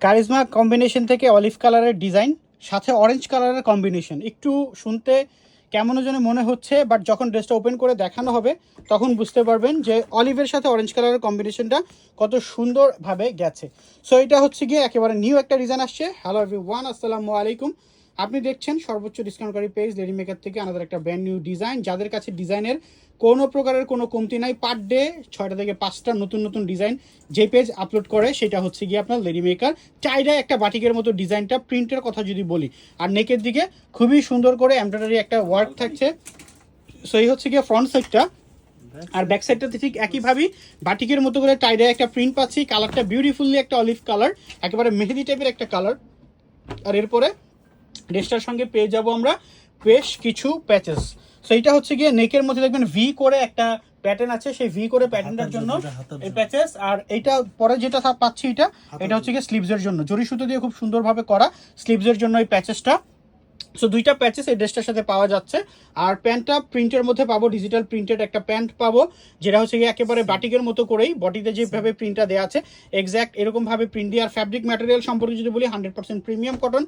Charisma combination থেকে olive কালারের design, সাথে অরেঞ্জ কালারের কম্বিনেশন। একটু শুনতে কেমন যেন মনে হচ্ছে, বাট যখন ড্রেসটা ওপেন করে দেখানো হবে তখন বুঝতে পারবেন যে অলিভের সাথে অরেঞ্জ কালারের কম্বিনেশনটা কত সুন্দরভাবে গেছে। সো এটা হচ্ছে গিয়ে একেবারে নিউ একটা ডিজাইন আসছে। হ্যালো এভরিওয়ান, আসসালামু আলাইকুম। আপনি দেখছেন সর্বোচ্চ ডিসকাউন্টকারী পেজ লেডি মেকার থেকে আনাদার একটা ব্র্যান্ড নিউ ডিজাইন। যাদের কাছে ডিজাইনের কোনো প্রকারের কোনো কমতি নাই, পার ডে 6টা থেকে 5টা নতুন নতুন ডিজাইন যে পেজ আপলোড করে সেটা হচ্ছে গিয়ে আপনার লেডি মেকার। চাইডা একটা বাটিকের মতো ডিজাইনটা, প্রিন্টের কথা যদি বলি, আর নেকের দিকে খুবই সুন্দর করে এমব্রয়ডারি একটা ওয়ার্ক থাকছে। সো এই হচ্ছে গিয়ে ফ্রন্ট সাইডটা, আর ব্যাক সাইডটাতে ঠিক একইভাবেই বাটিকের মতো করে টাইডে একটা প্রিন্ট পাচ্ছি। কালারটা বিউটিফুলি একটা অলিভ কালার, একেবারে মেহেদি টাইপের একটা কালার। আর এরপরে ড্রেসটার সঙ্গে পেয়ে যাব আমরা বেশ কিছু প্যাচেস। সো এইটা হচ্ছে গিয়ে নেকের মধ্যে দেখবেন ভি করে একটা প্যাটার্ন আছে, সেই ভি করে প্যাটার্নটার জন্য এই প্যাচেস। আর এইটা পরে যেটা পাচ্ছি এটা হচ্ছে গিয়ে স্লিভসের জন্য, জরি সুতো দিয়ে খুব সুন্দরভাবে করা স্লিভসের জন্য এই প্যাচেসটা। সো দুইটা প্যাচেস এই ড্রেসটার সাথে পাওয়া যাচ্ছে। আর প্যান্টটা প্রিন্টের মধ্যে পাবো, ডিজিটাল প্রিন্টেড একটা প্যান্ট পাবো, যেটা হচ্ছে গিয়ে একেবারে বাটিকের মতো করেই বডিতে যেভাবে প্রিন্টটা দেওয়া আছে এক্স্যাক্ট এরকমভাবে প্রিন্ট দিয়ে। আর ফ্যাব্রিক ম্যাটেরিয়াল সম্পর্কে যদি বলি, 100% premium cotton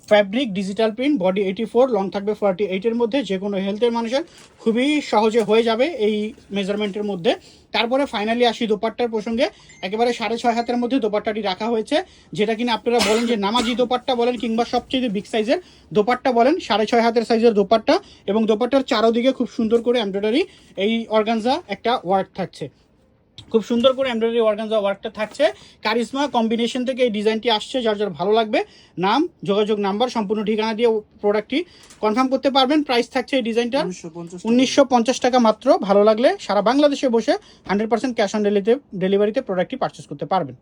fabric, digital print, body 84, long থাকবে 48-এর মধ্যে। যে কোনো হেলথের মানুষের খুবই সহজে হয়ে যাবে এই মেজারমেন্টের মধ্যে। তারপরে ফাইনালি আসি দোপাট্টার প্রসঙ্গে। একেবারে 6.5 হাতের মধ্যে দোপাট্টাটি রাখা হয়েছে, যেটা কিনা আপনারা বলেন যে নামাজি দোপাট্টা বলেন কিংবা সবচেয়ে বিগ সাইজের দোপাট্টা বলেন। 6.5 হাতের সাইজের দোপাট্টা, এবং দোপাট্টার চারোদিকে খুব সুন্দর করে এমব্রয়ডারি এই অর্গানজা একটা ওয়ার্ক থাকছে। খুব সুন্দর করে এমব্রয়ডারি অর্গানজা ওয়ার্কটা থাকছে। কারিজমা কম্বিনেশন থেকে এই ডিজাইনটি আসছে। যার যার ভালো লাগবে নাম, যোগাযোগ নাম্বার, সম্পূর্ণ ঠিকানা দিয়ে প্রোডাক্টটি কনফার্ম করতে পারবেন। প্রাইস থাকছে এই ডিজাইনটার 1950 টাকা মাত্র। ভালো লাগলে সারা বাংলাদেশে বসে 100% ক্যাশ অন ডেলিভারিতে প্রোডাক্টটি পারচেস করতে পারবেন।